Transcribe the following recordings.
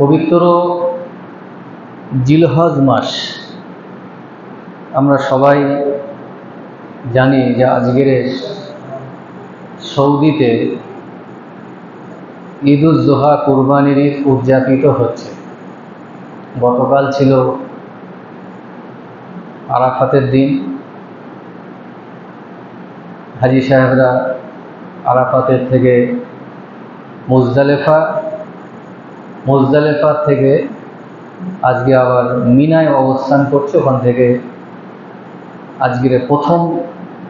পবিত্র জিলহজ মাস, আমরা সবাই জানি যে আজকের সৌদিতে ঈদ উজ জোহা কুরবানির ঈদ উদযাপিত হচ্ছে। গতকাল ছিল আরাফাতের দিন। হাজি সাহেবরা আরাফাতের থেকে মুজদালেফা থেকে আজকে আবার মিনায় অবস্থান করছে। ওখান থেকে আজকের প্রথম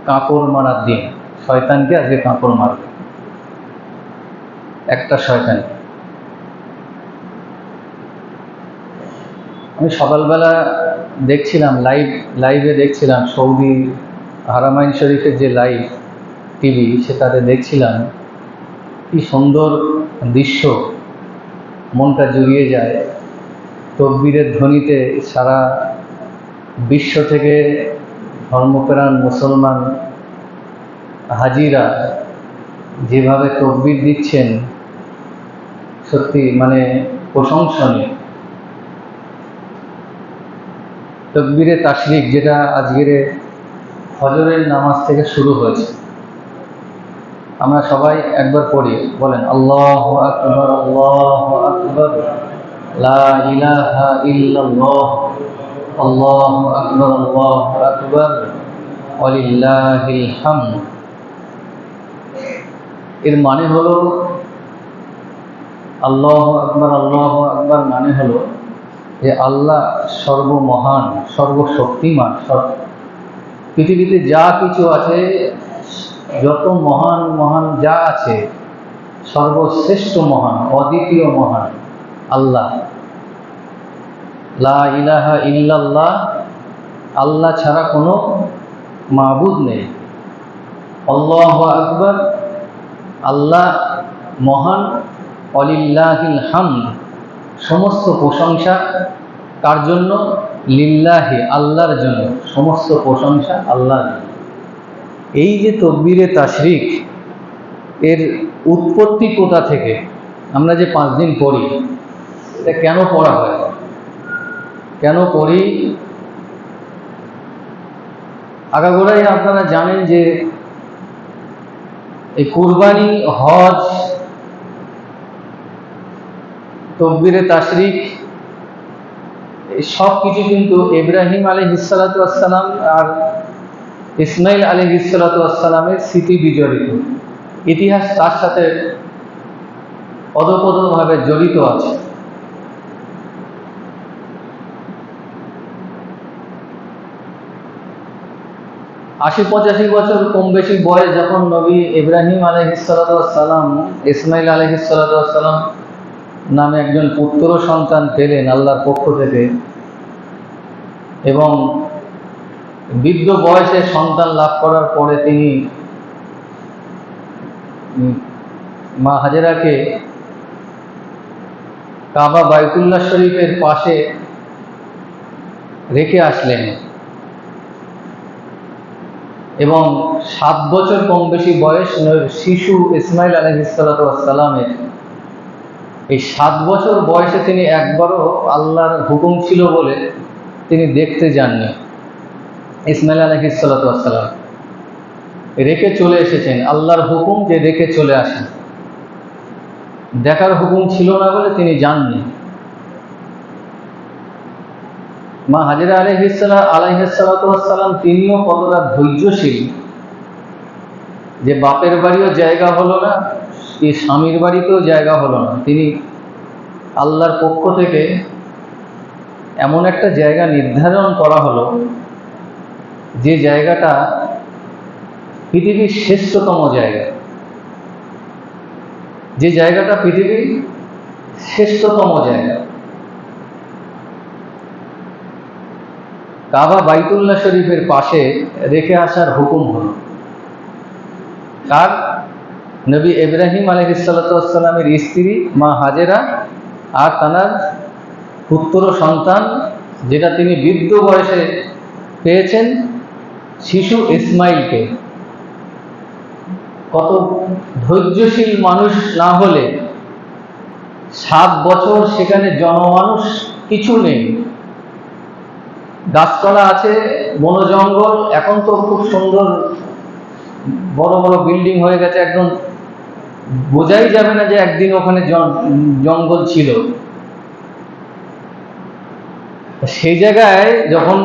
কাঁকড় মারার দিন। শয়তানকে আজকে কাঁকড় মারবে, একটা শয়তান। আমি সকালবেলা দেখছিলাম, লাইভে দেখছিলাম, সৌদি হারামাইন শরীফের যে লাইভ টিভি, সেটাতে দেখছিলাম কি সুন্দর দৃশ্য, মনটা জুড়িয়ে যায়। তকবীরের ধ্বনিতে সারা বিশ্ব থেকে ধর্মপ্রাণ মুসলমান হাজিরা যেভাবে তকবীর দিচ্ছেন, সত্যি প্রশংসনীয়। তকবীরে তাশরিক, যেটা আজকের ফজরের নামাজ থেকে শুরু হয়েছে, আমরা সবাই একবার পড়ি, বলেন আল্লাহু আকবার, আল্লাহু আকবার, লা ইলাহা ইল্লাল্লাহ, আল্লাহু আকবার, আল্লাহু আকবার, ওয়ালিল্লাহিল হামদ। এর মানে হলো আল্লাহু আকবার মানে হলো যে আল্লাহ সর্বমহান, সর্বশক্তিমান। পৃথিবীতে যা কিছু আছে, যত মহান মহান যা আছে, সর্বশ্রেষ্ঠ মহান, অদ্বিতীয় মহান আল্লাহ। লা ইলাহা ইল্লাল্লাহ, আল্লাহ ছাড়া কোনো মাবুদ নেই। আল্লাহু আকবার, আল্লাহ মহান। ওয়ালিল্লাহিল হামদ, সমস্ত প্রশংসা কার জন্য? লিল্লাহি, আল্লাহর জন্য। সমস্ত প্রশংসা আল্লাহর। এই যে তকবীরে তাশরিক, এর উৎপত্তি কোথা থেকে? আমরা যে 5 দিন পড়ি, এটা কেন পড়া হয়, কেন পড়ি? আগাগোড়াই আপনারা জানেন যে এই কুরবানি, হজ, তকবীরে তাশরিক, এই সব কিছু কিন্তু ইব্রাহিম আলাইহিস সালাতু ওয়াস সালাম আর ইসমাইল আলাইহিস সালাতু ওয়াস সালামের স্মৃতি বিজড়িত। ইতিহাস তার সাথে ওতপ্রোতভাবে জড়িত আছে। আশি 85 বছর কম বেশি বয়স যখন নবী ইব্রাহিম আলাইহিস সালাতু ওয়াস সালাম ইসমাইল আলাইহিস সালাতু ওয়াস সালাম নামে একজন পুত্র সন্তান পেলেন আল্লাহর পক্ষ থেকে, এবং বৃদ্ধ বয়সে সন্তান লাভ করার পরে তিনি মা হাজেরাকে কাবা বাইতুল্লাহ শরীফের পাশে রেখে আসলেন, এবং 7 বছর কম বেশি বয়স শিশু ইসমাইল আলাইহিস সালাতু ওয়াস সালামের, এই 7 বছর বয়সে তিনি একবারও আল্লাহর হুকুম ছিল বলে তিনি দেখতে যাননি। ইসমাইল আলাইহিস সালাতু ওয়াস সালাম রেখে চলে এসেছেন। আল্লাহর হুকুম যে রেখে চলে আসেন, দেখার হুকুম ছিল না বলে তিনি যাননি। মা হাজেরা আলাইহিস সালাতু ওয়াস সালাম তিনিও কতটা ধৈর্যশীল, যে বাপের বাড়িও জায়গা হলো না, এই স্বামীর বাড়িতেও জায়গা হলো না। তিনি আল্লাহর পক্ষ থেকে এমন একটা জায়গা নির্ধারণ করা হলো, যে জায়গাটা পৃথিবীর শ্রেষ্ঠতম জায়গা, যে জায়গাটা পৃথিবীর শ্রেষ্ঠতম জায়গা। কাবা বাইতুল্লাহ শরীফের পাশে রেখে আসার হুকুম হলো কার? নবী ইব্রাহিম আলাইহিস সালাতু ওয়াস সালামের স্ত্রী মা হাজেরা আর তার পুত্র সন্তান, যেটা তিনি বৃদ্ধ বয়সে পেয়েছেন, শিশু ইসমাইলকে। কত ধৈর্যশীল মানুষ না হলে 7 বছর সেখানে জনমানুষ কিছু নেই, গাছপালা আছে, বন জঙ্গল। এখন তো খুব সুন্দর বড় বড় বিল্ডিং হয়ে গেছে, একদম বোঝাই যাবে না যে একদিন ওখানে জঙ্গল ছিল। সেই জায়গায় যখন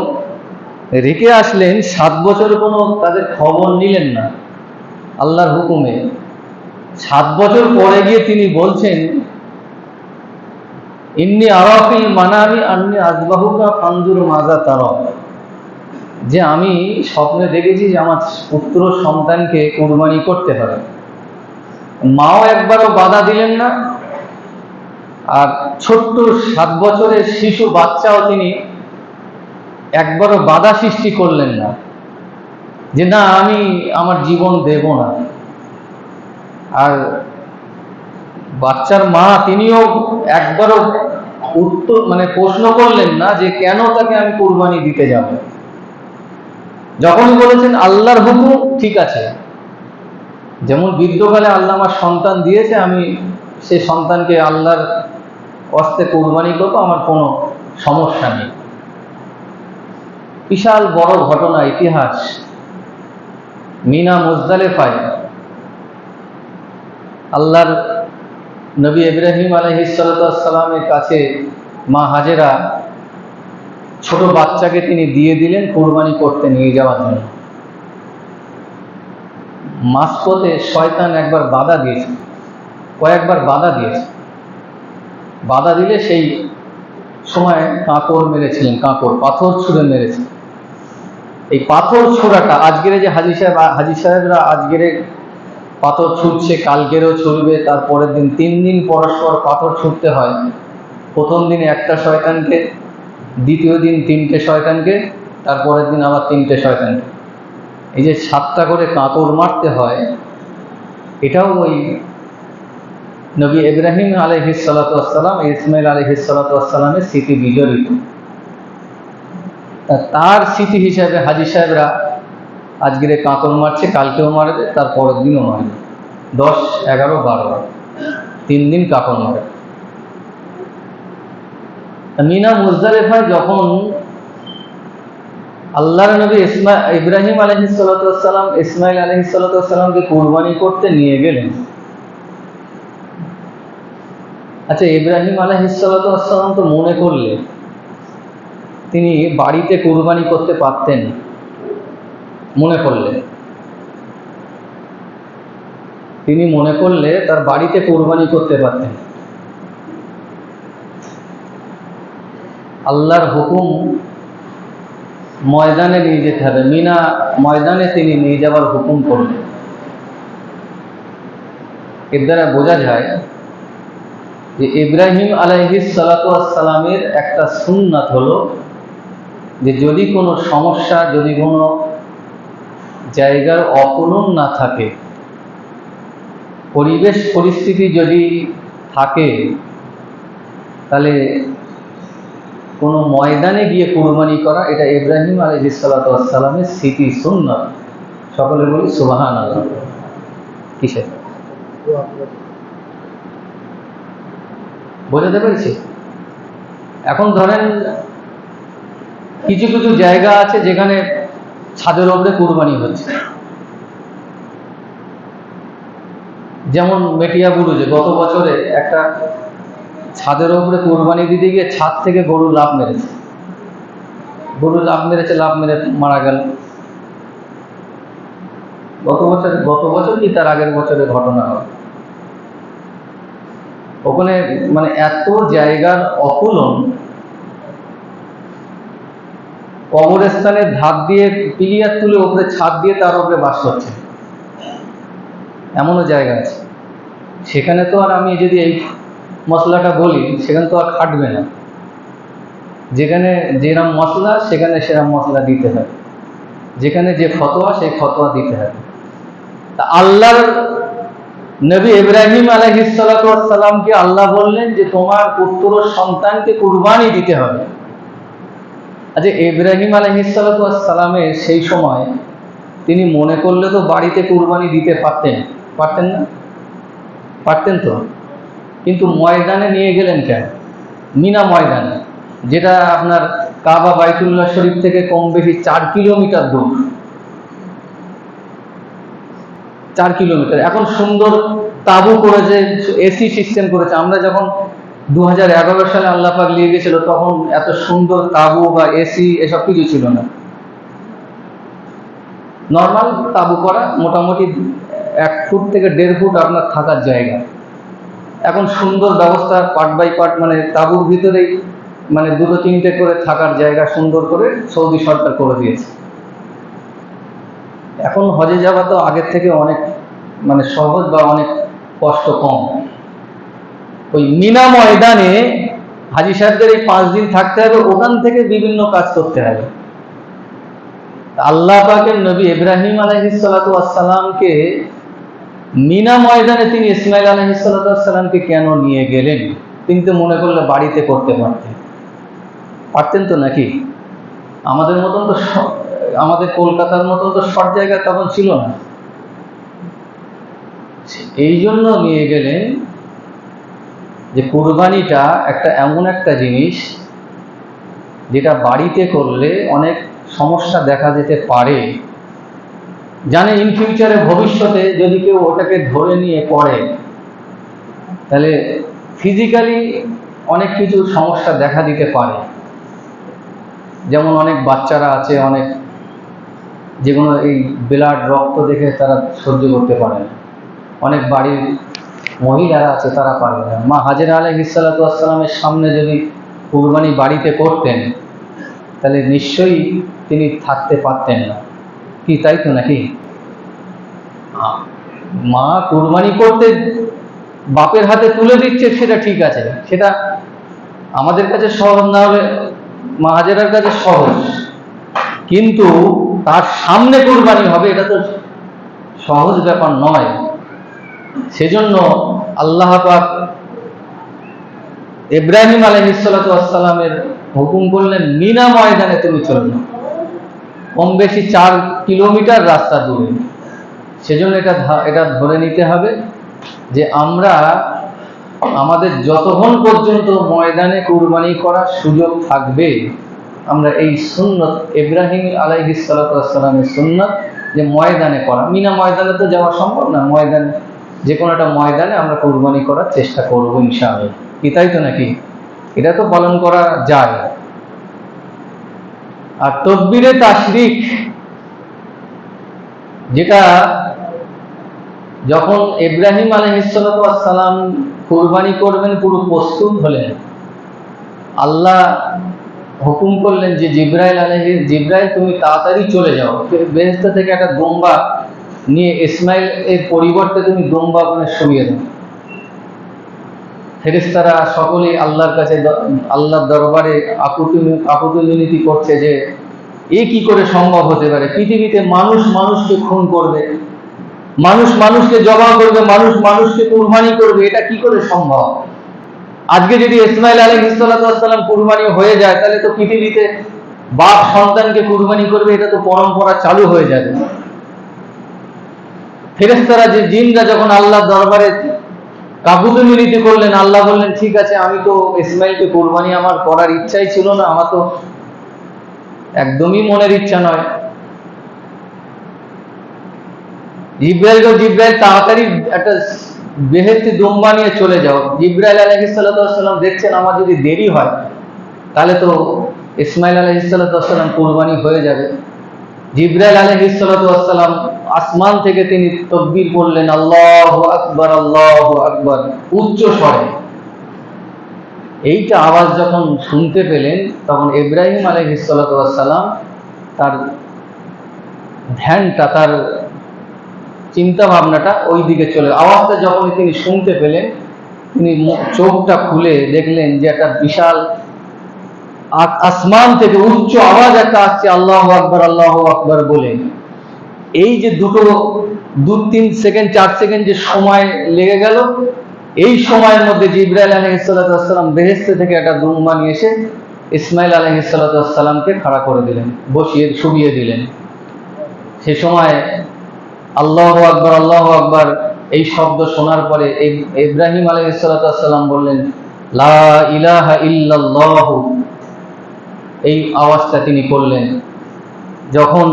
রেখে আসলেন 7 বছর কোনো তাদের খবর নিলেন না আল্লাহর হুকুমে। 7 বছর পরে গিয়ে তিনি বলছেন, ইন্নী আরাফিল মানামি আন্নী আযবাহুকা ফানজুর মাযা তারা, যে আমি স্বপ্নে দেখেছি যে আমার পুত্র সন্তানকে কুরবানি করতে হবে। মাও একবারও বাধা দিলেন না, আর ছোট্ট 7 বছরের শিশু বাচ্চাও তিনি একবারও বাধা সৃষ্টি করলেন না যে না, আমি আমার জীবন দেব না। আর বাচ্চার মা তিনিও একবারও উত্তর প্রশ্ন করলেন না যে কেন তাকে আমি কুরবানি দিতে যাব। যখনই বলেছেন আল্লাহর হুকুম, ঠিক আছে, যেমন বৃদ্ধকালে আল্লাহ আমার সন্তান দিয়েছে, আমি সে সন্তানকে আল্লাহর হস্তে কুরবানি করবো, আমার কোনো সমস্যা নেই। বিশাল বড় ঘটনা, ইতিহাস। মিনা মুজদালেফায় আল্লাহর নবী ইব্রাহিম আলাইহিস সালামের কাছে মা হাজেরা ছোট বাচ্চাকে তিনি দিয়ে দিলেন কুরবানি করতে নিয়ে যাওয়ার জন্য। মাঝপথে শয়তান একবার বাধা দিয়েছে, কয়েকবার বাধা দিয়েছে। বাধা দিলে সেই সময় কাঁকড় মেরেছিলেন, কাঁকড় পাথর ছুঁড়ে মেরেছে। এই পাথর ছোড়াটা আজকের যে হাজি সাহেবরা আজকের পাথর ছুটছে, কালকেরও ছুটবে, তারপরের দিন 3 দিন পরস্পর পাথর ছুটতে হয়। প্রথম দিন একটা শয়তানকে, দ্বিতীয় দিন 3টে শয়তানকে, তারপরের দিন আবার 3টে শয়তানকে। এই যে 7টা করে কাঁকড় মারতে হয়, এটাও ওই নবী ইব্রাহিম আলাইহিস সালাম, ইসমাইল আলাইহিস সালামের স্মৃতি বিজড়িত। তার স্মৃতি হিসাবে হাজি সাহেবরা আজকের কাঁকড় মারছে, কালকেও মারবে, তার পরের দিনও মারবে। 10, 11, 12 3 দিন কাঁকড় মারে। মিনা মুজদালিফায় যখন আল্লাহর নবী ইব্রাহিম আলাইহিস সালাম ইসমাইল আলাইহিস সালামকে কুরবানি করতে নিয়ে গেলেন। আচ্ছা, ইব্রাহিম আলাইহিস সালাম তো মনে করলে তিনি বাড়িতে কুরবানি করতে পারতেন, তিনি মনে করলে তার বাড়িতে কুরবানি করতে পারতেন। আল্লাহর হুকুম ময়দানে নিয়ে যেতে হবে, মিনা ময়দানে তিনি নিয়ে যাওয়ার হুকুম করলেন। এর দ্বারা বোঝা যায় যে ইব্রাহিম আলাইহিস সালামের একটা সুন্নাত হলো যে যদি কোনো সমস্যা, যদি কোনো জায়গার অপূরণ না থাকে, পরিবেশ পরিস্থিতি যদি থাকে, তাহলে কোনো ময়দানে গিয়ে কুরবানি করা, এটা ইব্রাহিম আলাইহিস সালামের স্মৃতি সুন্নাত। সকলে বলি সুবহানাল্লাহ। কিসের বোঝাতে পেরেছি? এখন ধরেন কিছু কিছু জায়গা আছে যেখানে ছাদের উপরে কুরবানি হচ্ছে, যেমন মেটিয়াবুরুজে গত বছরে একটা ছাদের উপরে কুরবানি দিতে গিয়ে ছাদ থেকে গরু লাফ মেরেছে, লাফ মেরে মারা গেল। গত বছর কি তার আগের বছরের ঘটনা হয়। ওখানে এত জায়গার অকুলন, কবরস্থানের ধার দিয়ে পিলিয়ার তুলে উপরে ছাদ দিয়ে তার উপরে বাস করছে, এমনও জায়গা আছে। সেখানে তো আর আমি যদি এই মশলাটা বলি, সেখানে তো আর খাটবে না। যেখানে যেরকম মশলা, সেখানে সেরকম মশলা দিতে হবে, যেখানে যে ফতোয়া, সেই ফতোয়া দিতে হবে। তা আল্লাহর নবী ইব্রাহিম আলাইহিস সালামকে আল্লাহ বললেন যে তোমার পুত্র সন্তানকে কুরবানি দিতে হবে। আচ্ছা, ইব্রাহিম আলাইহিস সালামের সেই সময় তিনি মনে করলে তো বাড়িতে কুরবানি দিতে পারতেন না? পারতেন তো। কিন্তু ময়দানে নিয়ে গেলেন কেন? মিনা ময়দানে, যেটা আপনার কাবা বাইতুল্লাহ শরীফ থেকে কম বেশি 4 কিলোমিটার দূর। 4 কিলোমিটার। এখন সুন্দর তাবু করেছে, এসি সিস্টেম করেছে। আমরা যখন 2011 সালে আল্লাহ পাক নিয়ে গেছিল, তখন এত সুন্দর তাবু বা এসি এসব কিছু ছিল না। নর্মাল তাবু করা, মোটামুটি 1 ফুট থেকে 1.5 ফুট আপনার থাকার জায়গা। এখন সুন্দর ব্যবস্থা, পার্ট বাই পার্ট, মানে তাবুর ভিতরেই মানে 2-3টে করে থাকার জায়গা সুন্দর করে সৌদি সরকার করে দিয়েছে। এখন হজে যাওয়া তো আগের থেকে অনেক মানে সহজ বা অনেক কষ্ট কম। ওই মিনা ময়দানে হাজী সাহেবদের এই 5 দিন থাকতে হবে, ওখান থেকে বিভিন্ন কাজ করতে হবে। আল্লাহ পাকের নবী ইব্রাহিম আলাইহিস সালাতু ওয়াস সালামকে মিনা ময়দানে তিনি ইসমাইল আলাইহিস সালাতু ওয়াস সালামকে কেন নিয়ে গেলেন? তিনি তো মনে করলে বাড়িতে করতে পারতেন তো নাকি? আমাদের মতন তো, আমাদের কলকাতার মতন তো সব জায়গা তখন ছিল না। এই জন্য নিয়ে গেলেন যে কুরবানিটা একটা এমন একটা জিনিস যেটা বাড়িতে করলে অনেক সমস্যা দেখা যেতে পারে। জানে ইন ফিউচারে, ভবিষ্যতে যদি কেউ ওটাকে ধরে নিয়ে করে, তাহলে ফিজিক্যালি অনেক কিছু সমস্যা দেখা দিতে পারে। যেমন অনেক বাচ্চারা আছে, অনেক যেগুলো এই ব্লাড রক্ত দেখে তারা সহ্য করতে পারে না। অনেক বাড়ির মহিলারা আছে, তারা পারে না। মা হাজেরা আলাইহিস সালাতু ওয়াস সালামের সামনে যদি কুরবানি বাড়িতে করতেন, তাহলে নিশ্চয়ই তিনি থাকতে পারতেন না। কি তাই তো নাকি? মা কুরবানি করতে বাপের হাতে তুলে দিচ্ছে, সেটা ঠিক আছে, সেটা আমাদের কাছে সহজ না হলে মা হাজেরার কাছে সহজ, কিন্তু তার সামনে কুরবানি হবে এটা তো সহজ ব্যাপার নয়। সেজন্য আল্লাহ পাক ইব্রাহিম আলাইহিস সালাতু ওয়াস সালামের হুকুম করলেন মিনা ময়দানে তুমি চলো, কম বেশি 4 কিলোমিটার রাস্তা দূরে। সেজন্য এটা ধরে নিতে হবে যে আমরা আমাদের যতক্ষণ পর্যন্ত ময়দানে কুরবানি করার সুযোগ থাকবে, আমরা এই সুন্নত ইব্রাহিম আলাইহিস সালাতু ওয়াস সালামের সুন্নত যে ময়দানে করা, মিনা ময়দানে তো যাওয়া সম্ভব না, ময়দানে যে কোনো একটা ময়দানে আমরা কুরবানি করার চেষ্টা করব ইনশাআল্লাহ। কি তাই তো নাকি? এটা তো পালন করা যায়। আর তাকবীরে তাশরিক, যেটা যখন ইব্রাহিম আলাইহিস সালাতু ওয়াস সালাম কুরবানি করবেন, পুরো প্রস্তুত হলেন, আল্লাহ হুকুম করলেন যে জিব্রাইল তুমি তাড়াতাড়ি চলে যাও, বেহেশত থেকে একটা দুম্বা নিয়ে ইসমাইল এর পরিবর্তে তুমি দুম্বা ওখানে সরিয়ে দাও। ফেরেশতারা সকলেই আল্লাহর কাছে, আল্লাহর দরবারে আকুতি মিনতি করছে যে এ কি করে সম্ভব হতে পারে? পৃথিবীতে মানুষ মানুষকে খুন করবে, মানুষ মানুষকে জবাই করবে, মানুষ মানুষকে কুরবানি করবে, এটা কি করে সম্ভব? আজকে যদি ইসমাইল আলাইহিস সালাতু ওয়াস সালাম কুরবানি হয়ে যায়, তাহলে তো পৃথিবীতে বাপ সন্তানকে কুরবানি করবে, এটা তো পরম্পরা চালু হয়ে যাবে। ফেরেশতারা যে জিনরা যখন আল্লাহর দরবারে কাকুতি মিনতি করলেন, আল্লাহ বললেন ঠিক আছে, আমি তো ইসমাইলকে কুরবানি আমার করার ইচ্ছাই ছিল না, আমার তো একদমই মনের ইচ্ছা নয়। জিব্রাইল তাড়াতাড়ি একটা বেহেশতি দুম্বা নিয়ে চলে যাও। জিব্রাইল আলাইহিস সালাতু ওয়াস সালাম দেখছেন আমার যদি দেরি হয়, তাহলে তো ইসমাইল আলাইহিস সালাতু ওয়াস সালাম কুরবানি হয়ে যাবে। জিব্রাইল আলাইহিস সালাতু ওয়াস সালাম আসমান থেকে তিনি তাকবীর করলেন, আল্লাহু আকবার, আল্লাহু আকবার, উচ্চ স্বরে। এইটা আওয়াজ যখন শুনতে পেলেন, তখন ইব্রাহিম আলাইহিস সালাতু ওয়াস সালাম তার ধ্যানটা, তার চিন্তা ভাবনাটা ওই দিকে চলে, আওয়াজটা যখন তিনি শুনতে পেলেন, তিনি চোখটা খুলে দেখলেন যে একটা বিশাল আসমান থেকে উচ্চ আওয়াজ একটা আসছে, আল্লাহু আকবার, আল্লাহু আকবার বলে। এই যে 2-3 সেকেন্ড 4 সেকেন্ড যে সময় লেগে গেল, এই সময়ের মধ্যে জিব্রাইল আলাইহিস সালাতু ওয়াস সালাম বেহেশত থেকে একটা দুম্বা নিয়ে এসে ইসমাইল আলাইহিস সালাতু ওয়াস সালামকে খাড়া করে দিলেন, শুইয়ে দিলেন। সে সময় আল্লাহু আকবার, আল্লাহু আকবার এই শব্দ শোনার পরে ইব্রাহিম আলাইহিস সালাম বললেন, লা ইলাহা ইল্লাল্লাহ, এই আওয়াজটা তিনি করলেন। যখন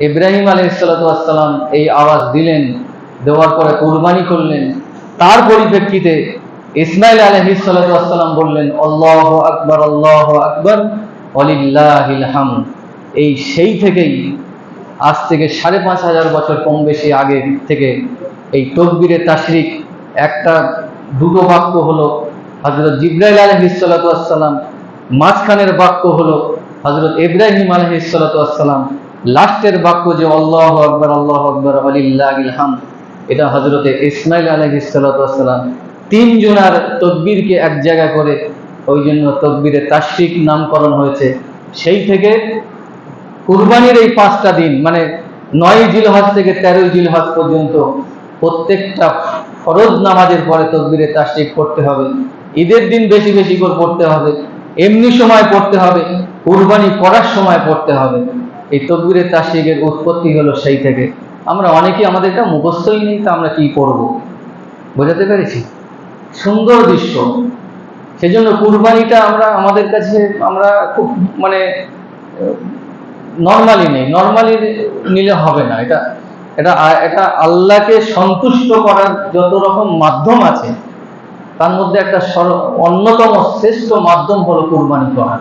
ইব্রাহিম আলাইহিস সালাম এই আওয়াজ দিলেন, দেওয়ার পরে কুরবানি করলেন, তার পরিপ্রেক্ষিতে ইসমাইল আলাইহিস সালাম বললেন, আল্লাহু আকবার, আল্লাহু আকবার, ওয়ালিল্লাহিল হামদ। এই সেই থেকেই আজ থেকে ৫,৫০০ বছর কম বেশি আগে থেকে এই তাকবীরে তাশরিক একটা দুটো বাক্য হলো হযরত জিবরাইল আলাইহিস সালাম, মাঝখানের বাক্য হলো হযরত ইব্রাহিম আলাইহিস সালাম, লাস্টের বাক্য যে আল্লাহু আকবার, আল্লাহু আকবার, ওয়ালিল্লাহিল হামদ, এটা হযরত ইসমাইল আলাইহিস সালাম তিনজনার তাকবীরকে এক জায়গা করে ওই জন্য তাকবীরে তাশরিক নামকরণ হয়েছে। সেই থেকে কুরবানির এই 5টা দিন, মানে 9 জিলহজ থেকে 13 জিলহজ পর্যন্ত প্রত্যেকটা ফরজ নামাজের পরে তাকবীরে তাশরিক পড়তে হবে। ঈদের দিন বেশি বেশি করে পড়তে হবে, এমনি সময় পড়তে হবে, কুরবানি করার সময় পড়তে হবে। এই তাকবীরে তাশরিকের উৎপত্তি হলো সেই থেকে। আমরা অনেকেই আমাদের এটা মুখস্থই নেই, তা আমরা কি করব? বোঝাতে পেরেছি? সুন্দর দৃশ্য। সেজন্য কুরবানিটা আমাদের কাছে আমরা খুব মানে নর্মালি নেই, নর্মালি নিলে হবে না। এটা এটা এটা আল্লাহকে সন্তুষ্ট করার যত রকম মাধ্যম আছে তার মধ্যে একটা অন্যতম শ্রেষ্ঠ মাধ্যম হলো কুরবানি করা।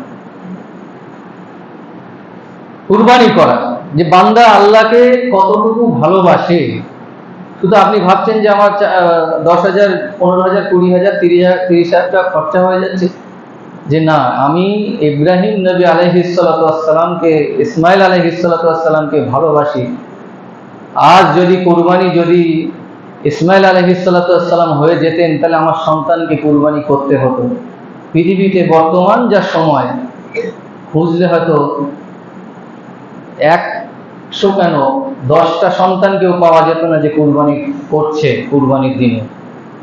কুরবানি করা যে বান্দা আল্লাহকে কতটুকু ভালোবাসে। শুধু আপনি ভাবছেন যে আমার 10,000, 15,000, 20,000, 30,000 টাকা খরচা হয়ে যাচ্ছে, যে না, আমি ইব্রাহিম নবী আলাইহিস সালামকে, ইসমাইল আলাইহিস সালামকে ভালোবাসি। আজ যদি কুরবানি যদি ইসমাইল আলাইহিস সালাম হয়ে যেতেন, তাহলে আমার সন্তানকে কুরবানি করতে হতো। পৃথিবীতে বর্তমান যা সময়, খুঁজলে হয়তো 100 কেন 10টা সন্তানকেও পাওয়া যেত না যে কুরবানি করছে কুরবানির দিনে,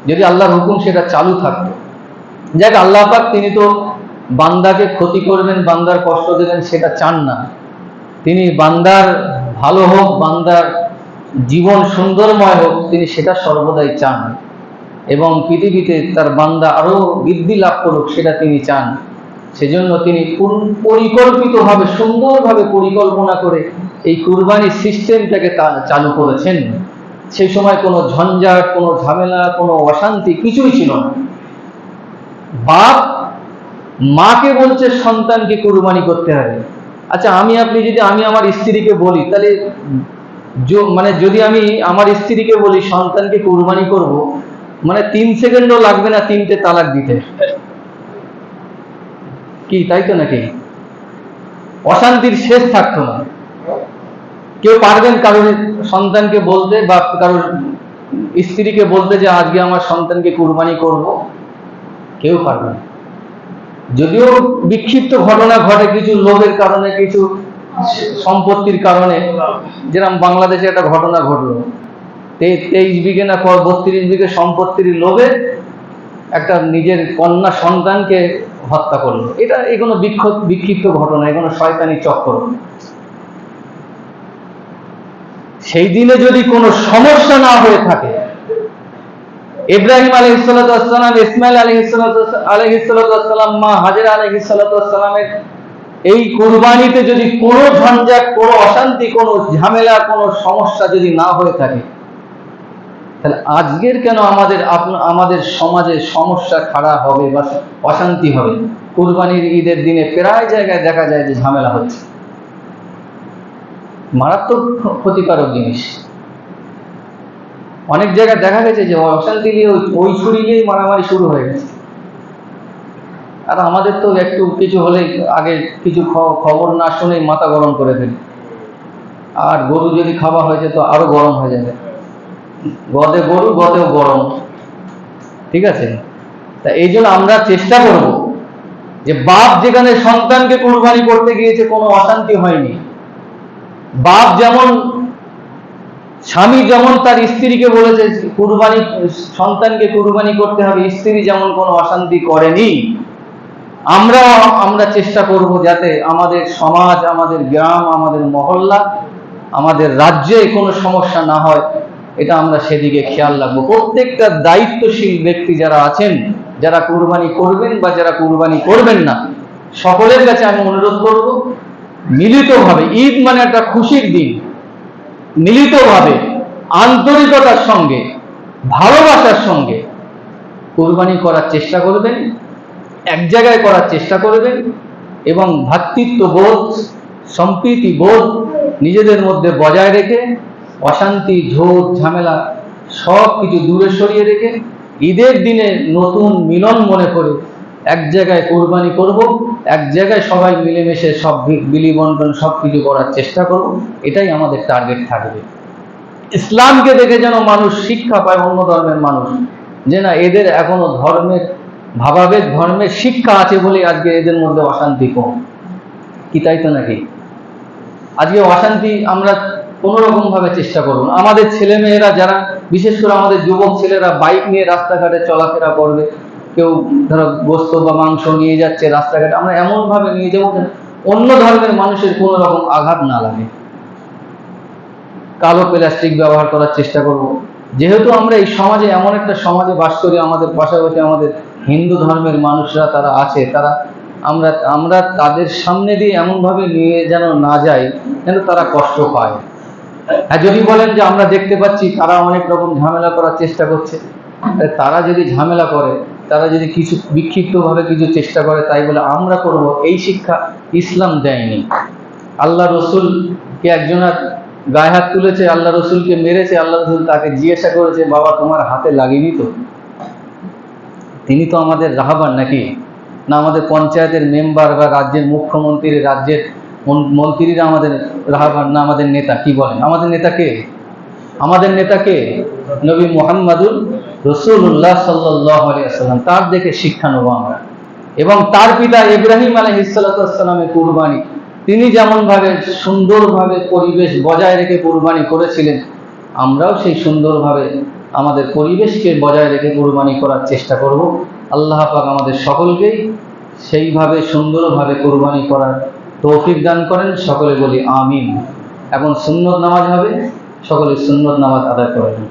যদি আল্লাহর হুকুম সেটা চালু থাকতো। যাক, আল্লাহ পাক তিনি তো বান্দাকে ক্ষতি করবেন, বান্দার কষ্ট দেবেন সেটা চান না। তিনি বান্দার ভালো হোক, বান্দার জীবন সুন্দরময় হোক, তিনি সেটা সর্বদাই চান। এবং পৃথিবীতে তার বান্দা আরো বৃদ্ধি লাভ করুক সেটা তিনি চান। সেজন্য তিনি পরিকল্পিতভাবে, সুন্দরভাবে পরিকল্পনা করে এই কুরবানির সিস্টেমটাকে চালু করেছেন। সেই সময় কোনো ঝঞ্ঝাট, কোনো ঝামেলা, কোনো অশান্তি কিছুই ছিল না। বাপ মাকে বলছে সন্তানকে কুরবানি করতে হবে। আচ্ছা, আপনি যদি আমি আমার স্ত্রীকে বলি, তাহলে মানে যদি আমি আমার স্ত্রীকে বলি সন্তানকে কুরবানি করব, মানে 3 সেকেন্ডও লাগবে না 3টে তালাক দিতে, কি তাই তো নাকি? অশান্তির শেষ থাকতো না। কেউ পারবেন কারোর সন্তানকে বলতে বা কারোর স্ত্রীকে বলতে যে আজকে আমার সন্তানকে কুরবানি করব? কেউ পারবে না। যদিও বিক্ষিপ্ত ঘটনা ঘটে কিছু লোভের কারণে, কিছু সম্পত্তির কারণে, যেরকম বাংলাদেশে একটা ঘটনা ঘটলো, 23 বিঘে না 32 বিঘে সম্পত্তির লোভে একটা নিজের কন্যা সন্তানকে হত্যা করলো। এগুলো বিক্ষিপ্ত ঘটনা, এগুলো শয়তানি চক্র। সেই দিনে যদি কোনো সমস্যা না হয়ে থাকে, ইব্রাহিম আলাইহিস সালাম, ইসমাইল আলাইহিস সালাম, মা হাজেরা আলাইহিস সালামের এই কুরবানিতে যদি কোনো ঝঞ্ঝাট, কোনো অশান্তি, কোনো ঝামেলা, কোনো সমস্যা যদি না হয়ে থাকে, তাহলে আজকের কেন আমাদের সমাজে সমস্যা খাড়া হবে বা অশান্তি হবে? কুরবানির ঈদের দিনে প্রায় জায়গায় দেখা যায় যে ঝামেলা হচ্ছে, মারাত্মক ক্ষতিকারক জিনিস। অনেক জায়গায় দেখা গেছে যে অশান্তি নিয়ে ওই ছুরি নিয়েই মারামারি শুরু হয়ে গেছে। আর আমাদের তো একটু কিছু হলেই আগে কিছু খবর না শুনেই মাথা গরম করে ফেলি। আর গরু যদি খাওয়া হয়েছে তো আরো গরম হয়ে যাবে, গদে গরু গদেও গরম। ঠিক আছে? তা এই জন্য আমরা চেষ্টা করব যে বাপ যেখানে সন্তানকে কুরবানি করতে গিয়েছে কোনো অশান্তি হয়নি। বাপ যেমন, স্বামী যেমন তার স্ত্রীকে বলেছে কুরবানি, সন্তানকে কুরবানি করতে হবে, স্ত্রী যেমন কোনো অশান্তি করেনি, আমরা চেষ্টা করব যাতে আমাদের সমাজ, আমাদের গ্রাম, আমাদের মহল্লা, আমাদের রাজ্যে কোনো সমস্যা না হয়। এটা আমরা সেদিকে খেয়াল রাখবো। প্রত্যেকটা দায়িত্বশীল ব্যক্তি যারা আছেন, যারা কুরবানি করবেন বা যারা কুরবানি করবেন না, সকলের কাছে আমি অনুরোধ করব, মিলিতভাবে, ঈদ মানে একটা খুশির দিন, মিলিতভাবে আন্তরিকতার সঙ্গে ভালোবাসার সঙ্গে কুরবানি করার চেষ্টা করবেন, এক জায়গায় করার চেষ্টা করবেন এবং ভ্রাতৃত্ববোধ, সম্প্রীতি বোধ নিজেদের মধ্যে বজায় রেখে অশান্তি, ঝোট, ঝামেলা সব কিছু দূরে সরিয়ে রেখে ঈদের দিনে নতুন মিলন মনে করে এক জায়গায় কুরবানি করব, এক জায়গায় সবাই মিলেমিশে সব বিলি বন্টন সব কিছু করার চেষ্টা করব, এটাই আমাদের টার্গেট থাকবে। ইসলামকে দেখে যেন মানুষ শিক্ষা পায়, অন্য ধর্মের মানুষ, যে না এদের এখনো ধর্মের ভাবাবেগ, ধর্মের শিক্ষা আছে বলে আজকে এদের মধ্যে অশান্তি কম। কি তাই তো নাকি? আজকে অশান্তি আমরা কোনো রকম ভাবে চেষ্টা করব না। আমাদের ছেলে মেয়েরা যারা, বিশেষ করে আমাদের যুবক ছেলেরা বাইক নিয়ে রাস্তাঘাটে চলাফেরা করবে, কেউ ধরো গোস্ত বা মাংস নিয়ে যাচ্ছে রাস্তাঘাটে, আমরা এমন ভাবে নিয়ে যাবো অন্য ধর্মের মানুষের কোনো রকম আঘাত না লাগে। কালো প্লাস্টিক ব্যবহার করার চেষ্টা করব। যেহেতু আমরা এই সমাজে, এমন একটা সমাজে বাস করি, আমাদের পাশাপাশি আমাদের হিন্দু ধর্মের মানুষরা তারা আছে, তারা আমরা তাদের সামনে দিয়ে এমনভাবে নিয়ে যেন না যাই যেন তারা কষ্ট পায়। আর যদি বলেন যে আমরা দেখতে পাচ্ছি তারা অনেক রকম ঝামেলা করার চেষ্টা করছে, তারা যদি ঝামেলা করে, তারা যদি কিছু বিক্ষিপ্তভাবে কিছু চেষ্টা করে তাই বলে আমরা করব, এই শিক্ষা ইসলাম দেয়নি। আল্লাহ রসুলকে একজনের গায়ে হাত তুলেছে, আল্লাহ রসুলকে মেরেছে, আল্লাহ রসুল তাকে জিজ্ঞাসা করেছে, বাবা তোমার হাতে লাগেনি তো? তিনি তো আমাদের রাহবার নাকি? না আমাদের পঞ্চায়েতের মেম্বার বা রাজ্যের মুখ্যমন্ত্রী, রাজ্যের মন্ত্রীরা আমাদের রাহবার, না আমাদের নেতা? কি বলেন? আমাদের নেতা কে? আমাদের নেতা কে? নবী মুহাম্মাদুর রাসূলুল্লাহ সাল্লাল্লাহু আলাইহি ওয়াসাল্লাম। তার দেখে শিক্ষা নেব আমরা। এবং তার পিতা ইব্রাহিম আলাইহিস সালাতু ওয়াস সালামের কুরবানি, তিনি যেমনভাবে সুন্দরভাবে পরিবেশ বজায় রেখে কুরবানি করেছিলেন, আমরাও সেই সুন্দরভাবে আমাদের পরিবেশকে বজায় রেখে কুরবানি করার চেষ্টা করব। আল্লাহ পাক আমাদের সকলকেই সেইভাবে সুন্দরভাবে কুরবানি করার তৌফিক দান করেন। সকলে বলি আমিন। এখন সুন্নত নামাজ হবে, সকলে সুন্নত নামাজ আদায় করেন।